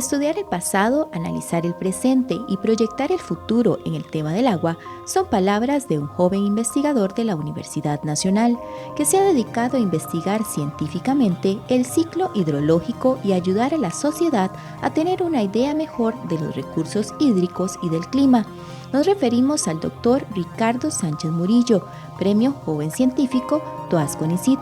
Estudiar el pasado, analizar el presente y proyectar el futuro en el tema del agua son palabras de un joven investigador de la Universidad Nacional que se ha dedicado a investigar científicamente el ciclo hidrológico y ayudar a la sociedad a tener una idea mejor de los recursos hídricos y del clima. Nos referimos al doctor Ricardo Sánchez Murillo, Premio Joven Científico Toas CONICYT.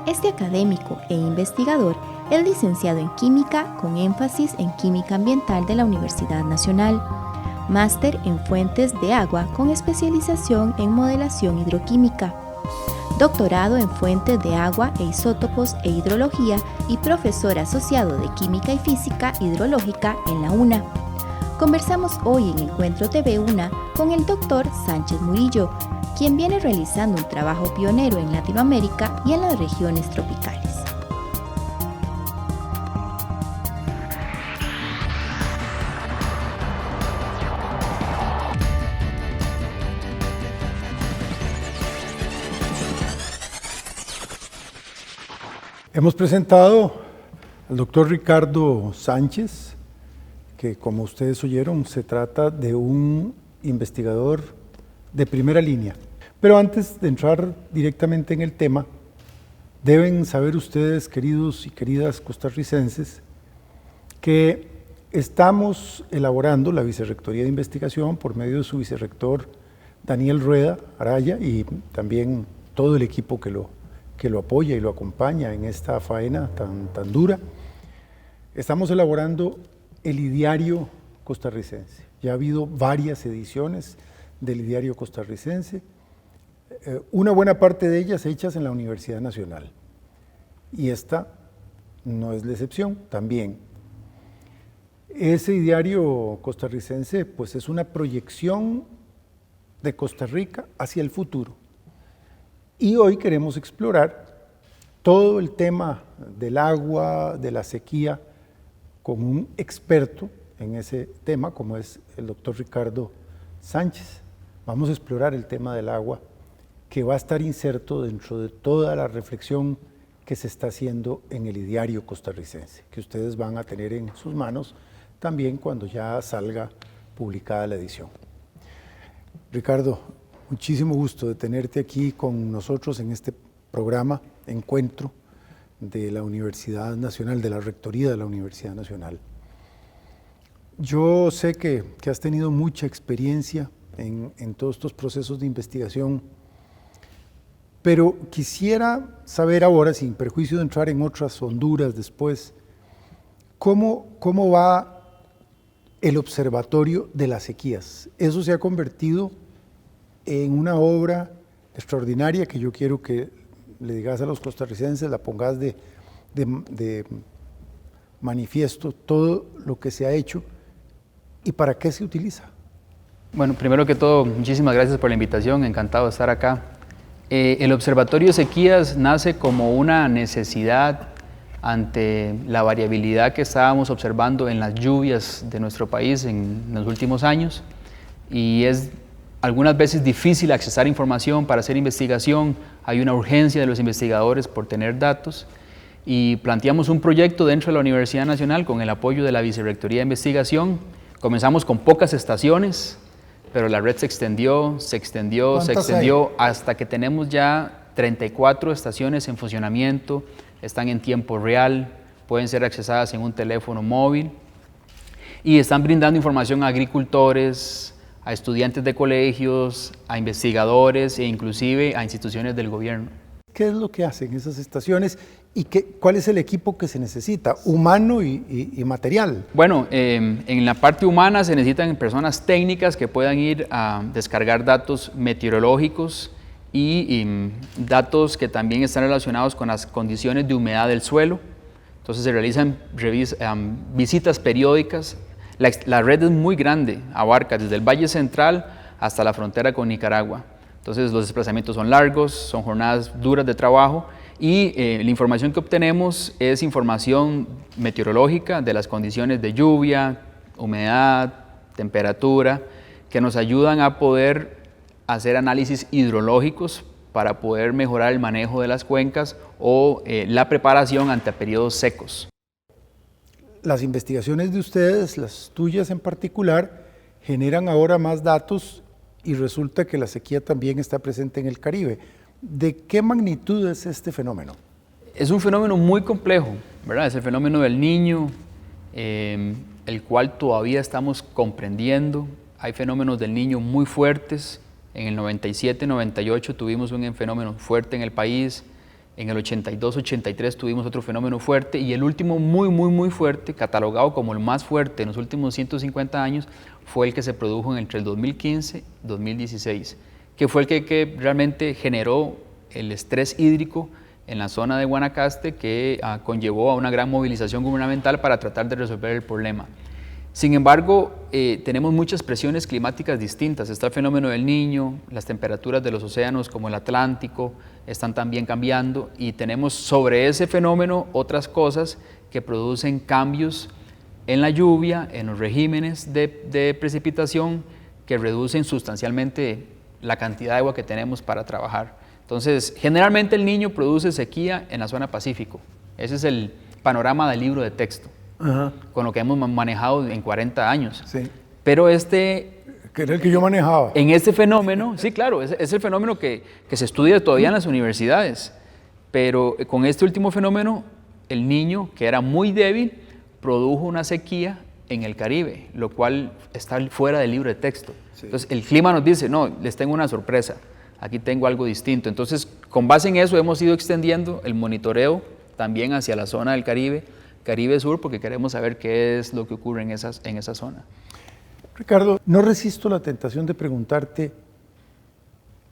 Este académico e investigador es licenciado en Química con énfasis en Química Ambiental de la Universidad Nacional, máster en Fuentes de Agua con especialización en Modelación Hidroquímica, doctorado en Fuentes de Agua e Isótopos e Hidrología y profesor asociado de Química y Física Hidrológica en la UNA. Conversamos hoy en Encuentro TV UNA con el doctor Sánchez Murillo, quien viene realizando un trabajo pionero en Latinoamérica y en las regiones tropicales. Hemos presentado al doctor Ricardo Sánchez, que como ustedes oyeron, se trata de un investigador de primera línea. Pero antes de entrar directamente en el tema, deben saber ustedes, queridos y queridas costarricenses, que estamos elaborando la Vicerrectoría de Investigación por medio de su vicerrector Daniel Rueda Araya y también todo el equipo que lo apoya y lo acompaña en esta faena tan dura. Estamos elaborando el Ideario Costarricense. Ya ha habido varias ediciones del Ideario Costarricense, una buena parte de ellas hechas en la Universidad Nacional. Y esta no es la excepción también. Ese Ideario Costarricense pues es una proyección de Costa Rica hacia el futuro. Y hoy queremos explorar todo el tema del agua, de la sequía, con un experto en ese tema, como es el doctor Ricardo Sánchez. Vamos a explorar el tema del agua, que va a estar inserto dentro de toda la reflexión que se está haciendo en el Ideario Costarricense, que ustedes van a tener en sus manos también cuando ya salga publicada la edición. Ricardo, muchísimo gusto de tenerte aquí con nosotros en este programa, Encuentro, de la Universidad Nacional, de la Rectoría de la Universidad Nacional. Yo sé que has tenido mucha experiencia en todos estos procesos de investigación, pero quisiera saber ahora, sin perjuicio de entrar en otras honduras después, ¿cómo va el Observatorio de las Sequías? Eso se ha convertido en una obra extraordinaria que yo quiero que le digas a los costarricenses, la pongas de manifiesto, todo lo que se ha hecho y para qué se utiliza. Bueno, primero que todo, muchísimas gracias por la invitación, encantado de estar acá. El Observatorio de Sequías nace como una necesidad ante la variabilidad que estábamos observando en las lluvias de nuestro país en los últimos años, y es algunas veces difícil accesar información para hacer investigación. Hay una urgencia de los investigadores por tener datos, y planteamos un proyecto dentro de la Universidad Nacional con el apoyo de la Vicerrectoría de Investigación. Comenzamos con pocas estaciones, pero la red se extendió hasta que tenemos ya 34 estaciones en funcionamiento, están en tiempo real, pueden ser accesadas en un teléfono móvil y están brindando información a agricultores, a estudiantes de colegios, a investigadores e inclusive a instituciones del gobierno. ¿Qué es lo que hacen esas estaciones y cuál es el equipo que se necesita, humano y material? Bueno, en la parte humana se necesitan personas técnicas que puedan ir a descargar datos meteorológicos y datos que también están relacionados con las condiciones de humedad del suelo. Entonces se realizan visitas periódicas. La red es muy grande, abarca desde el Valle Central hasta la frontera con Nicaragua. Entonces los desplazamientos son largos, son jornadas duras de trabajo y la información que obtenemos es información meteorológica de las condiciones de lluvia, humedad, temperatura, que nos ayudan a poder hacer análisis hidrológicos para poder mejorar el manejo de las cuencas o la preparación ante periodos secos. las investigaciones de ustedes, las tuyas en particular, generan ahora más datos y resulta que la sequía también está presente en el Caribe. ¿De qué magnitud es este fenómeno? Es un fenómeno muy complejo, ¿verdad? Es el fenómeno del Niño, el cual todavía estamos comprendiendo. Hay fenómenos del Niño muy fuertes. En el 97, 98 tuvimos un fenómeno fuerte en el país. En el 82, 83 tuvimos otro fenómeno fuerte y el último muy fuerte, catalogado como el más fuerte en los últimos 150 años, fue el que se produjo entre el 2015 y 2016, que fue el que realmente generó el estrés hídrico en la zona de Guanacaste que conllevó a una gran movilización gubernamental para tratar de resolver el problema. Sin embargo, tenemos muchas presiones climáticas distintas. Está el fenómeno del Niño, las temperaturas de los océanos como el Atlántico están también cambiando y tenemos sobre ese fenómeno otras cosas que producen cambios en la lluvia, en los regímenes de precipitación que reducen sustancialmente la cantidad de agua que tenemos para trabajar. Entonces, generalmente el Niño produce sequía en la zona Pacífico. Ese es el panorama del libro de texto. Ajá. Con lo que hemos manejado en 40 años. Sí. Pero que era el que yo manejaba. En este fenómeno, sí, claro, es el fenómeno que se estudia todavía en las universidades. Pero con este último fenómeno, el Niño, que era muy débil, produjo una sequía en el Caribe, lo cual está fuera del libro de texto. Sí. Entonces, el clima nos dice, no, les tengo una sorpresa, aquí tengo algo distinto. Entonces, con base en eso, hemos ido extendiendo el monitoreo también hacia la zona del Caribe, Caribe Sur, porque queremos saber qué es lo que ocurre en esa zona. Ricardo, no resisto la tentación de preguntarte,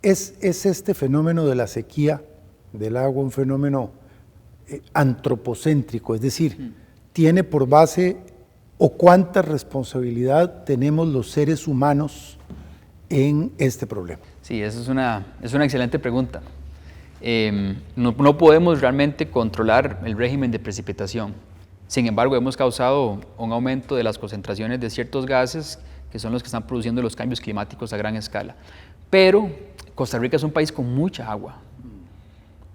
¿es este fenómeno de la sequía del agua un fenómeno antropocéntrico? Es decir, ¿tiene por base o cuánta responsabilidad tenemos los seres humanos en este problema? Sí, esa es una excelente pregunta. No podemos realmente controlar el régimen de precipitación. Sin embargo, hemos causado un aumento de las concentraciones de ciertos gases que son los que están produciendo los cambios climáticos a gran escala. Pero Costa Rica es un país con mucha agua.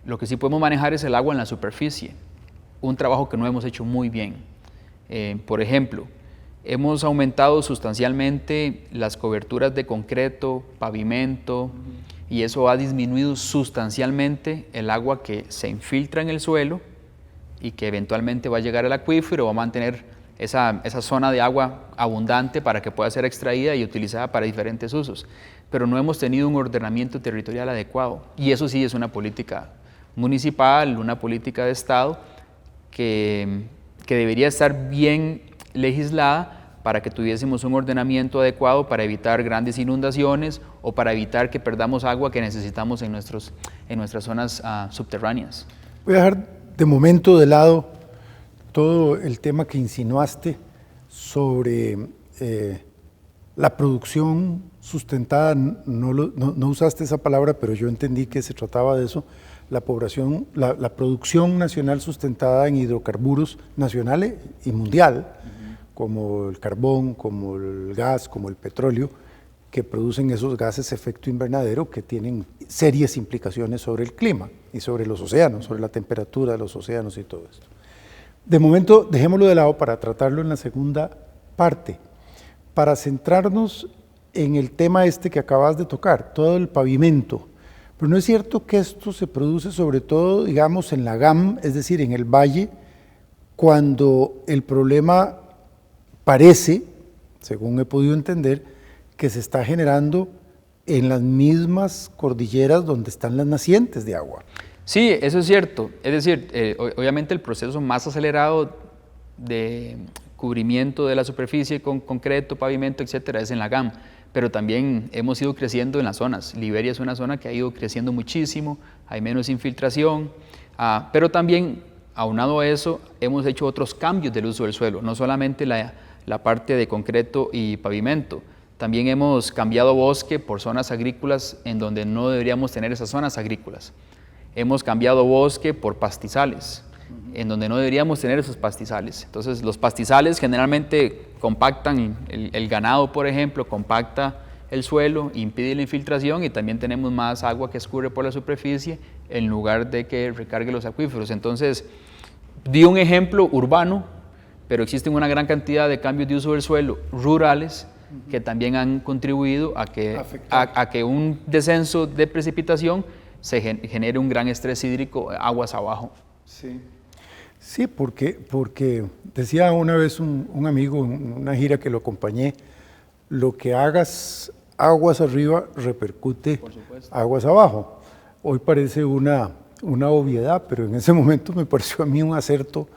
Lo que sí podemos manejar es el agua en la superficie, un trabajo que no hemos hecho muy bien. Por ejemplo, hemos aumentado sustancialmente las coberturas de concreto, pavimento, y eso ha disminuido sustancialmente el agua que se infiltra en el suelo y que eventualmente va a llegar al acuífero, va a mantener esa zona de agua abundante para que pueda ser extraída y utilizada para diferentes usos. Pero no hemos tenido un ordenamiento territorial adecuado y eso sí es una política municipal, una política de Estado que debería estar bien legislada para que tuviésemos un ordenamiento adecuado para evitar grandes inundaciones o para evitar que perdamos agua que necesitamos en nuestras zonas subterráneas. Voy a dejar de momento de lado todo el tema que insinuaste sobre la producción sustentada, no usaste esa palabra, pero yo entendí que se trataba de eso, la producción nacional sustentada en hidrocarburos nacionales y mundial, como el carbón, como el gas, como el petróleo, que producen esos gases efecto invernadero que tienen serias implicaciones sobre el clima y sobre los océanos, sobre la temperatura de los océanos y todo esto. De momento, dejémoslo de lado para tratarlo en la segunda parte, para centrarnos en el tema este que acabas de tocar, todo el pavimento. Pero no es cierto que esto se produce sobre todo, digamos, en la GAM, es decir, en el valle, cuando el problema parece, según he podido entender, que se está generando en las mismas cordilleras donde están las nacientes de agua. Sí, eso es cierto. Es decir, obviamente el proceso más acelerado de cubrimiento de la superficie con concreto, pavimento, etcétera, es en la GAM, pero también hemos ido creciendo en las zonas. Liberia es una zona que ha ido creciendo muchísimo, hay menos infiltración, pero también, aunado a eso, hemos hecho otros cambios del uso del suelo, no solamente la parte de concreto y pavimento. También hemos cambiado bosque por zonas agrícolas en donde no deberíamos tener esas zonas agrícolas. Hemos cambiado bosque por pastizales, en donde no deberíamos tener esos pastizales. Entonces, los pastizales generalmente compactan el ganado, por ejemplo, compacta el suelo, impide la infiltración y también tenemos más agua que escurre por la superficie en lugar de que recargue los acuíferos. Entonces, di un ejemplo urbano, pero existen una gran cantidad de cambios de uso del suelo rurales que también han contribuido a que un descenso de precipitación se genere un gran estrés hídrico aguas abajo. Sí, sí, porque decía una vez un amigo en una gira que lo acompañé, lo que hagas aguas arriba repercute aguas abajo. Hoy parece una obviedad, pero en ese momento me pareció a mí un acerto.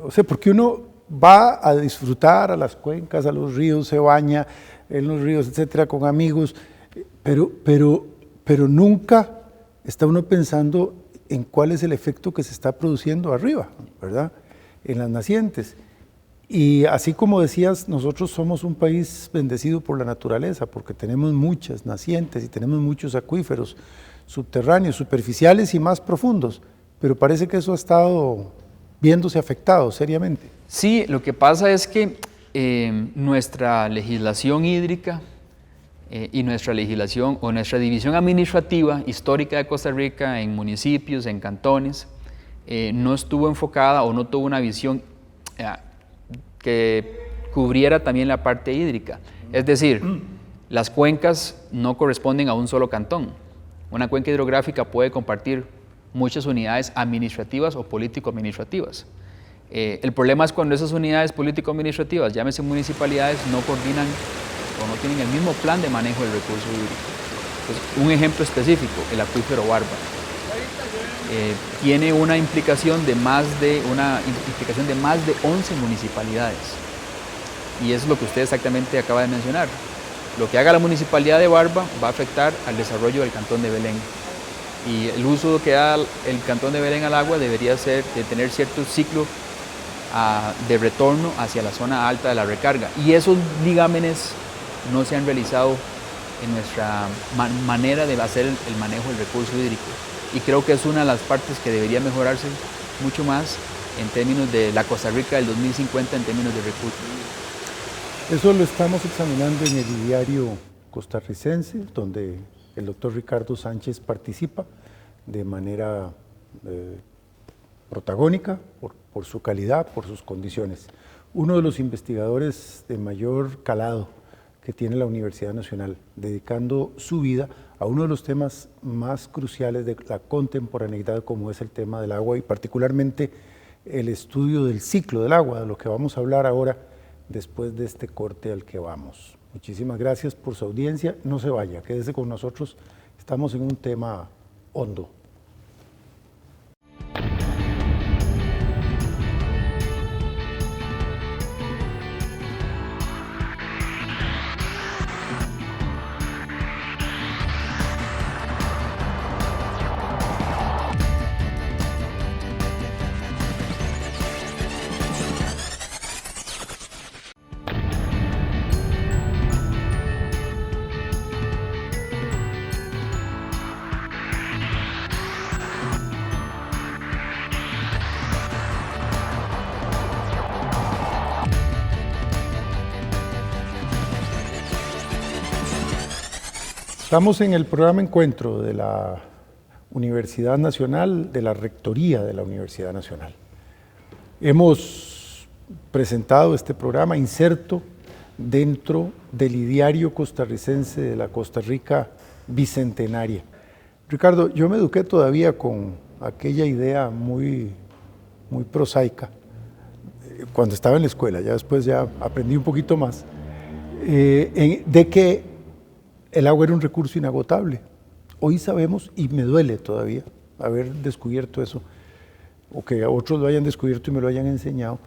O sea, porque uno va a disfrutar a las cuencas, a los ríos, se baña en los ríos, etcétera, con amigos, pero nunca está uno pensando en cuál es el efecto que se está produciendo arriba, ¿verdad? En las nacientes. Y así como decías, nosotros somos un país bendecido por la naturaleza, porque tenemos muchas nacientes y tenemos muchos acuíferos subterráneos, superficiales y más profundos, pero parece que eso ha estado viéndose afectado seriamente. Sí, lo que pasa es que nuestra legislación hídrica y nuestra legislación o nuestra división administrativa histórica de Costa Rica en municipios, en cantones, no estuvo enfocada o no tuvo una visión que cubriera también la parte hídrica. Es decir, las cuencas no corresponden a un solo cantón. Una cuenca hidrográfica puede compartir muchas unidades administrativas o político-administrativas. El problema es cuando esas unidades político-administrativas, llámese municipalidades, no coordinan o no tienen el mismo plan de manejo del recurso hídrico. Entonces, un ejemplo específico, el acuífero Barba. Tiene una implicación de más de 11 municipalidades. Y eso es lo que usted exactamente acaba de mencionar. Lo que haga la municipalidad de Barba va a afectar al desarrollo del cantón de Belén. Y el uso que da el cantón de Belén al agua debería ser de tener cierto ciclo de retorno hacia la zona alta de la recarga. Y esos ligámenes no se han realizado en nuestra manera de hacer el manejo del recurso hídrico. Y creo que es una de las partes que debería mejorarse mucho más en términos de la Costa Rica del 2050 en términos de recursos hídricos. Eso lo estamos examinando en el diario costarricense, donde el doctor Ricardo Sánchez participa de manera protagónica por su calidad, por sus condiciones. Uno de los investigadores de mayor calado que tiene la Universidad Nacional, dedicando su vida a uno de los temas más cruciales de la contemporaneidad, como es el tema del agua y particularmente el estudio del ciclo del agua, de lo que vamos a hablar ahora después de este corte al que vamos. Muchísimas gracias por su audiencia. No se vaya, quédese con nosotros. Estamos en un tema hondo. Estamos en el programa Encuentro de la Universidad Nacional, de la Rectoría de la Universidad Nacional. Hemos presentado este programa inserto dentro del ideario costarricense de la Costa Rica bicentenaria. Ricardo, yo me eduqué todavía con aquella idea muy prosaica cuando estaba en la escuela, ya después ya aprendí un poquito más, de que el agua era un recurso inagotable. Hoy sabemos, y me duele todavía haber descubierto eso, o que otros lo hayan descubierto y me lo hayan enseñado,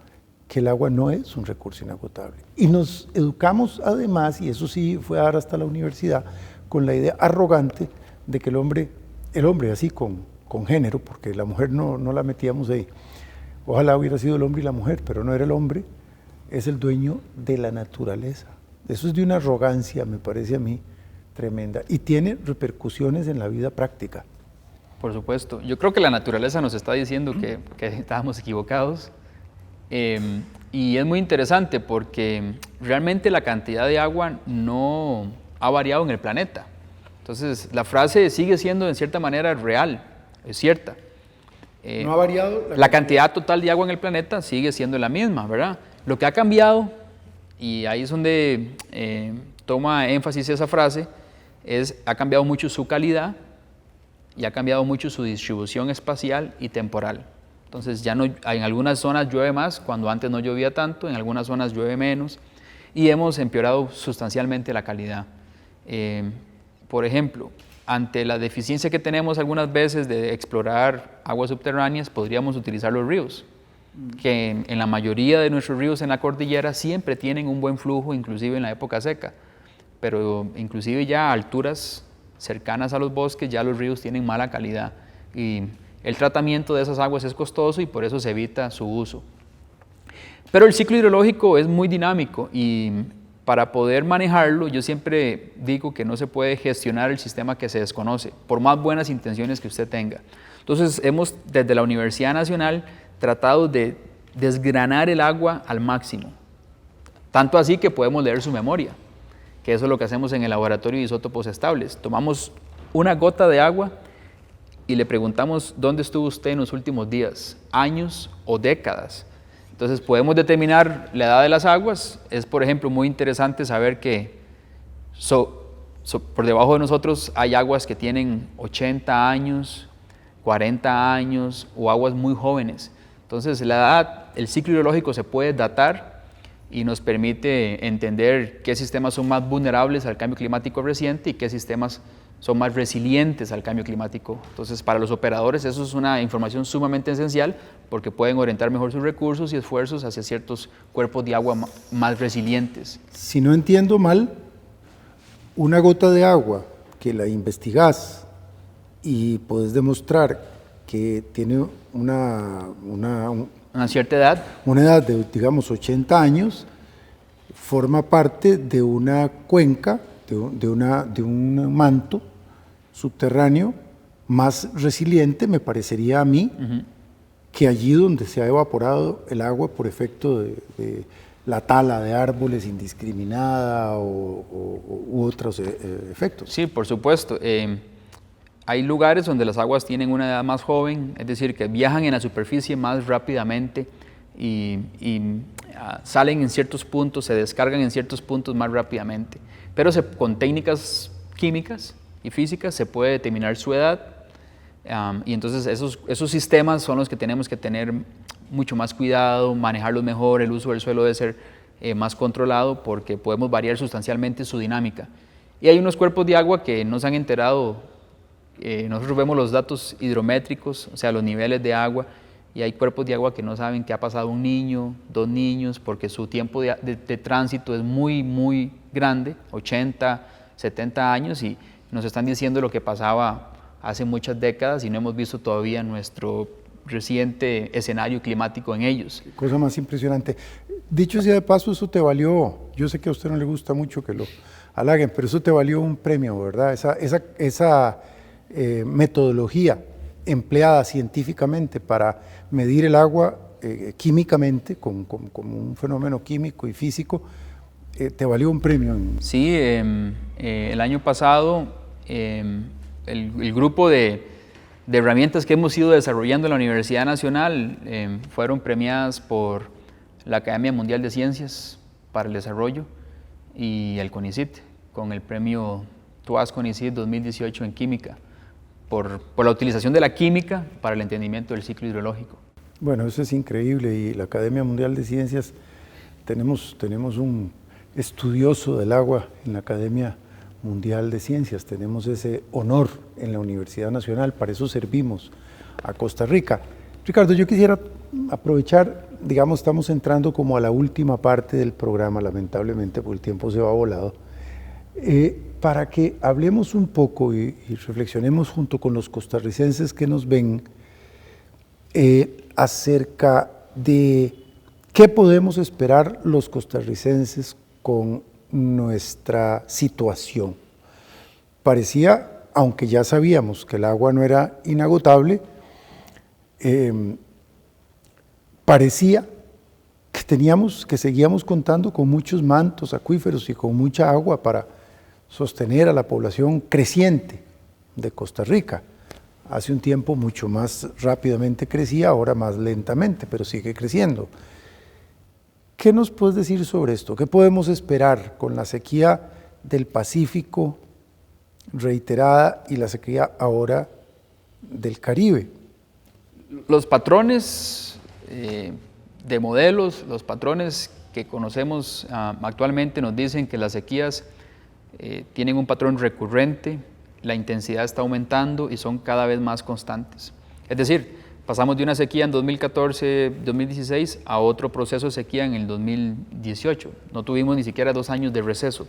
que el agua no es un recurso inagotable. Y nos educamos además, y eso sí fue a dar hasta la universidad, con la idea arrogante de que el hombre así con género, porque la mujer no la metíamos ahí, ojalá hubiera sido el hombre y la mujer, pero no era el hombre, es el dueño de la naturaleza. Eso es de una arrogancia, me parece a mí, tremenda, y tiene repercusiones en la vida práctica. Por supuesto. Yo creo que la naturaleza nos está diciendo que estábamos equivocados. Y es muy interesante porque realmente la cantidad de agua no ha variado en el planeta. Entonces, la frase sigue siendo en cierta manera real, es cierta. ¿No ha variado? La cantidad total de agua en el planeta sigue siendo la misma, ¿verdad? Lo que ha cambiado, y ahí es donde toma énfasis esa frase, ha cambiado mucho su calidad y ha cambiado mucho su distribución espacial y temporal. Entonces ya no, en algunas zonas llueve más cuando antes no llovía tanto, en algunas zonas llueve menos y hemos empeorado sustancialmente la calidad. Por ejemplo, ante la deficiencia que tenemos algunas veces de explorar aguas subterráneas, podríamos utilizar los ríos, que en la mayoría de nuestros ríos en la cordillera siempre tienen un buen flujo, inclusive en la época seca, pero inclusive ya a alturas cercanas a los bosques ya los ríos tienen mala calidad y el tratamiento de esas aguas es costoso y por eso se evita su uso. Pero el ciclo hidrológico es muy dinámico y para poder manejarlo yo siempre digo que no se puede gestionar el sistema que se desconoce, por más buenas intenciones que usted tenga. Entonces hemos desde la Universidad Nacional tratado de desgranar el agua al máximo, tanto así que podemos leer su memoria, que eso es lo que hacemos en el laboratorio de isótopos estables. Tomamos una gota de agua y le preguntamos dónde estuvo usted en los últimos días, años o décadas. Entonces podemos determinar la edad de las aguas. Es, por ejemplo, muy interesante saber que por debajo de nosotros hay aguas que tienen 80 años, 40 años o aguas muy jóvenes. Entonces la edad, el ciclo hidrológico se puede datar y nos permite entender qué sistemas son más vulnerables al cambio climático reciente y qué sistemas son más resilientes al cambio climático. Entonces, para los operadores eso es una información sumamente esencial porque pueden orientar mejor sus recursos y esfuerzos hacia ciertos cuerpos de agua más resilientes. Si no entiendo mal, una gota de agua que la investigás y puedes demostrar que tiene una cierta edad. Una edad de, digamos, 80 años, forma parte de una cuenca, de un manto subterráneo más resiliente, me parecería a mí, que allí donde se ha evaporado el agua por efecto de la tala de árboles indiscriminada u otros efectos. Sí, por supuesto. Hay lugares donde las aguas tienen una edad más joven, es decir, que viajan en la superficie más rápidamente y salen en ciertos puntos, se descargan en ciertos puntos más rápidamente. Pero con técnicas químicas y físicas se puede determinar su edad y entonces esos sistemas son los que tenemos que tener mucho más cuidado, manejarlos mejor, el uso del suelo debe ser más controlado porque podemos variar sustancialmente su dinámica. Y hay unos cuerpos de agua que no se han enterado, nosotros vemos los datos hidrométricos, o sea, los niveles de agua, y hay cuerpos de agua que no saben qué ha pasado un niño, 2 niños, porque su tiempo de tránsito es muy, muy grande, 80, 70 años, y nos están diciendo lo que pasaba hace muchas décadas y no hemos visto todavía nuestro reciente escenario climático en ellos. Cosa más impresionante. Dicho sea de paso, eso te valió, yo sé que a usted no le gusta mucho que lo halaguen, pero eso te valió un premio, ¿verdad? Esa metodología empleada científicamente para medir el agua químicamente, como un fenómeno químico y físico, te valió un premio. Sí, el año pasado el grupo de herramientas que hemos ido desarrollando en la Universidad Nacional fueron premiadas por la Academia Mundial de Ciencias para el Desarrollo y el CONICYT, con el premio TUAS CONICYT 2018 en química, por la utilización de la química para el entendimiento del ciclo hidrológico. Bueno, eso es increíble y la Academia Mundial de Ciencias, tenemos un estudioso del agua en la Academia Mundial de Ciencias, tenemos ese honor en la Universidad Nacional, para eso servimos a Costa Rica. Ricardo, yo quisiera aprovechar, digamos, estamos entrando como a la última parte del programa, lamentablemente, porque el tiempo se va volado, para que hablemos un poco y reflexionemos junto con los costarricenses que nos ven acerca de qué podemos esperar los costarricenses con nuestra situación. Parecía, aunque ya sabíamos que el agua no era inagotable, parecía que seguíamos contando con muchos mantos acuíferos y con mucha agua para sostener a la población creciente de Costa Rica. Hace un tiempo mucho más rápidamente crecía, ahora más lentamente, pero sigue creciendo. ¿Qué nos puedes decir sobre esto? ¿Qué podemos esperar con la sequía del Pacífico reiterada y la sequía ahora del Caribe? Los patrones de modelos, los patrones que conocemos actualmente nos dicen que las sequías tienen un patrón recurrente, la intensidad está aumentando y son cada vez más constantes. Es decir, pasamos de una sequía en 2014-2016 a otro proceso de sequía en el 2018. No tuvimos ni siquiera 2 años de receso.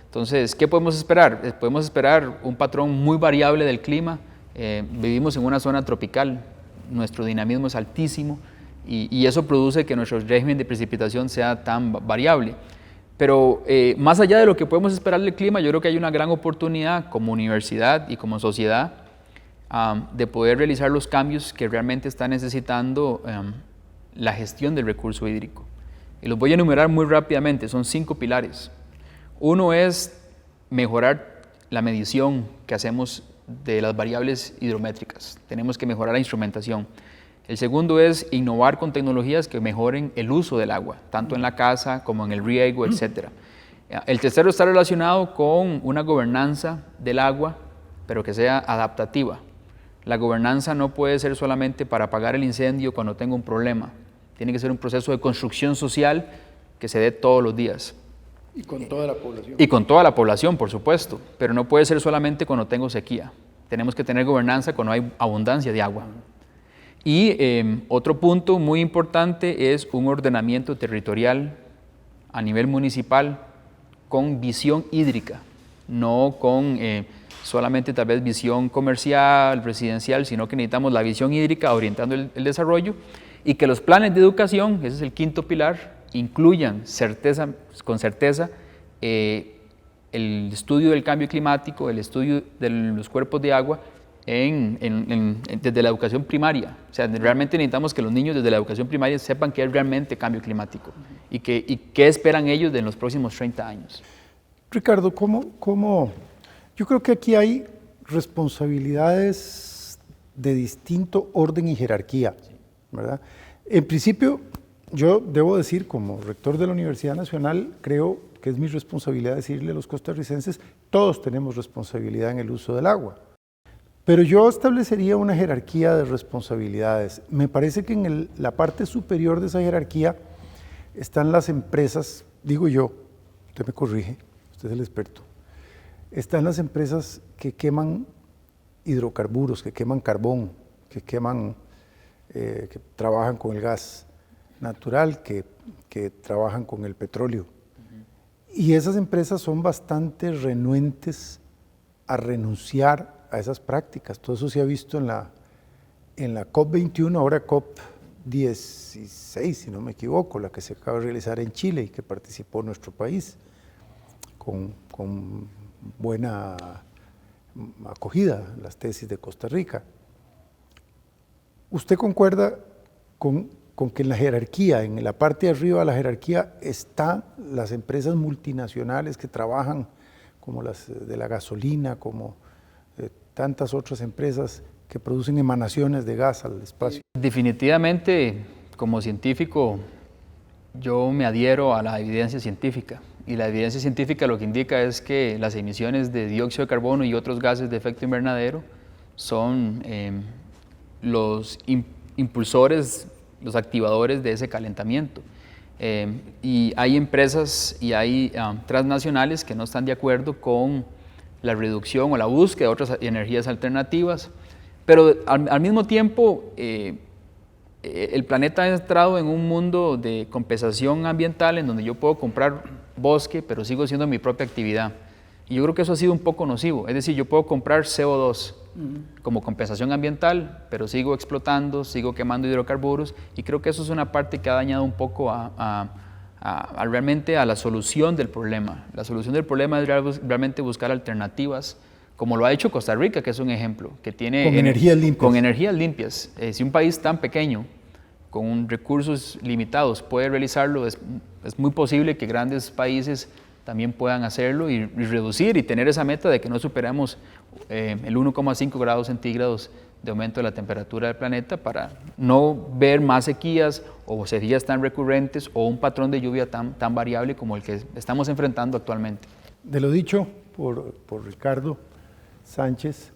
Entonces, ¿qué podemos esperar? Podemos esperar un patrón muy variable del clima. Vivimos en una zona tropical, nuestro dinamismo es altísimo y eso produce que nuestro régimen de precipitación sea tan variable. Pero más allá de lo que podemos esperar del clima, yo creo que hay una gran oportunidad como universidad y como sociedad de poder realizar los cambios que realmente está necesitando la gestión del recurso hídrico. Y los voy a enumerar muy rápidamente, son 5 pilares. Uno es mejorar la medición que hacemos de las variables hidrométricas. Tenemos que mejorar la instrumentación. El segundo es innovar con tecnologías que mejoren el uso del agua, tanto en la casa como en el riego, etc. El tercero está relacionado con una gobernanza del agua, pero que sea adaptativa. La gobernanza no puede ser solamente para apagar el incendio cuando tengo un problema. Tiene que ser un proceso de construcción social que se dé todos los días. Y con toda la población. Y con toda la población, por supuesto, pero no puede ser solamente cuando tengo sequía. Tenemos que tener gobernanza cuando hay abundancia de agua. Y otro punto muy importante es un ordenamiento territorial a nivel municipal con visión hídrica, no con solamente tal vez visión comercial, residencial, sino que necesitamos la visión hídrica orientando el desarrollo y que los planes de educación, ese es el quinto pilar, incluyan con certeza el estudio del cambio climático, el estudio de los cuerpos de agua desde la educación primaria. O sea, realmente necesitamos que los niños desde la educación primaria sepan qué es realmente cambio climático y qué esperan ellos de los próximos 30 años. Ricardo, yo creo que aquí hay responsabilidades de distinto orden y jerarquía, ¿verdad? En principio, yo debo decir, como rector de la Universidad Nacional, creo que es mi responsabilidad decirle a los costarricenses, todos tenemos responsabilidad en el uso del agua. Pero yo establecería una jerarquía de responsabilidades. Me parece que en la parte superior de esa jerarquía están las empresas, digo yo, usted me corrige, usted es el experto, están las empresas que queman hidrocarburos, que queman carbón, que trabajan con el gas natural, que trabajan con el petróleo. Y esas empresas son bastante renuentes a renunciar a esas prácticas. Todo eso se ha visto en la COP21, ahora COP16, si no me equivoco, la que se acaba de realizar en Chile y que participó nuestro país con buena acogida, las tesis de Costa Rica. ¿Usted concuerda con que en la jerarquía, en la parte de arriba de la jerarquía, están las empresas multinacionales que trabajan, como las de la gasolina, como tantas otras empresas que producen emanaciones de gas al espacio? Definitivamente, como científico, yo me adhiero a la evidencia científica. Y la evidencia científica lo que indica es que las emisiones de dióxido de carbono y otros gases de efecto invernadero son los impulsores, los activadores de ese calentamiento. Y hay empresas y hay transnacionales que no están de acuerdo con la reducción o la búsqueda de otras energías alternativas, pero al mismo tiempo el planeta ha entrado en un mundo de compensación ambiental en donde yo puedo comprar bosque, pero sigo haciendo mi propia actividad. Y yo creo que eso ha sido un poco nocivo, es decir, yo puedo comprar CO2 como compensación ambiental, pero sigo explotando, sigo quemando hidrocarburos, y creo que eso es una parte que ha dañado un poco realmente a la solución del problema. La solución del problema es realmente buscar alternativas, como lo ha hecho Costa Rica, que es un ejemplo, que tiene... Con energías limpias. Con energías limpias. Si un país tan pequeño, con recursos limitados, puede realizarlo, es muy posible que grandes países también puedan hacerlo y reducir y tener esa meta de que no superemos el 1,5 grados centígrados de aumento de la temperatura del planeta para no ver más sequías o sequías tan recurrentes o un patrón de lluvia tan variable como el que estamos enfrentando actualmente. De lo dicho por Ricardo Sánchez,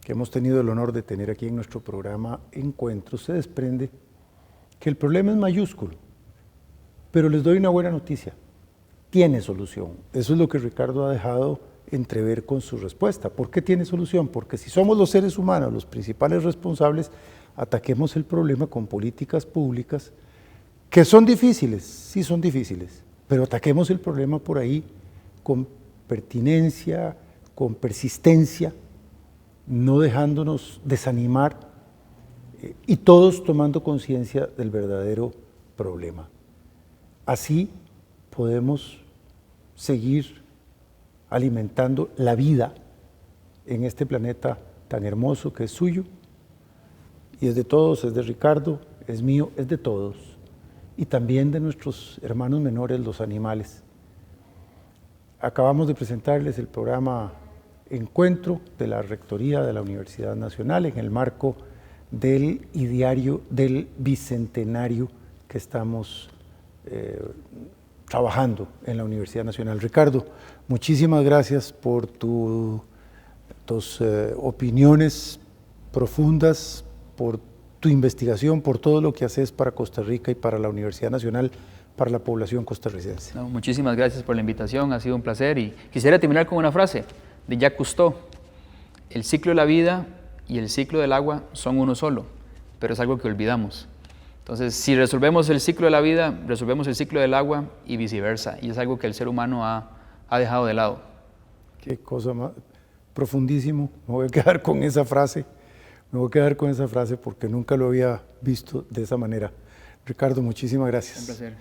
que hemos tenido el honor de tener aquí en nuestro programa Encuentro, se desprende que el problema es mayúsculo, pero les doy una buena noticia, tiene solución. Eso es lo que Ricardo ha dejado entrever con su respuesta. ¿Por qué tiene solución? Porque si somos los seres humanos los principales responsables, ataquemos el problema con políticas públicas que son difíciles, sí son difíciles, pero ataquemos el problema por ahí con pertinencia, con persistencia, no dejándonos desanimar y todos tomando conciencia del verdadero problema. Así podemos seguir alimentando la vida en este planeta tan hermoso que es suyo y es de todos, es de Ricardo, es mío, es de todos y también de nuestros hermanos menores, los animales. Acabamos de presentarles el programa Encuentro de la Rectoría de la Universidad Nacional en el marco del ideario del Bicentenario que estamos trabajando en la Universidad Nacional. Ricardo, muchísimas gracias por tus opiniones profundas, por tu investigación, por todo lo que haces para Costa Rica y para la Universidad Nacional, para la población costarricense. No, muchísimas gracias por la invitación, ha sido un placer y quisiera terminar con una frase de Jacques Cousteau: el ciclo de la vida y el ciclo del agua son uno solo, pero es algo que olvidamos. Entonces, si resolvemos el ciclo de la vida, resolvemos el ciclo del agua y viceversa, y es algo que el ser humano ha dejado de lado. Qué cosa más profundísimo, me voy a quedar con esa frase, porque nunca lo había visto de esa manera. Ricardo, muchísimas gracias. Un placer.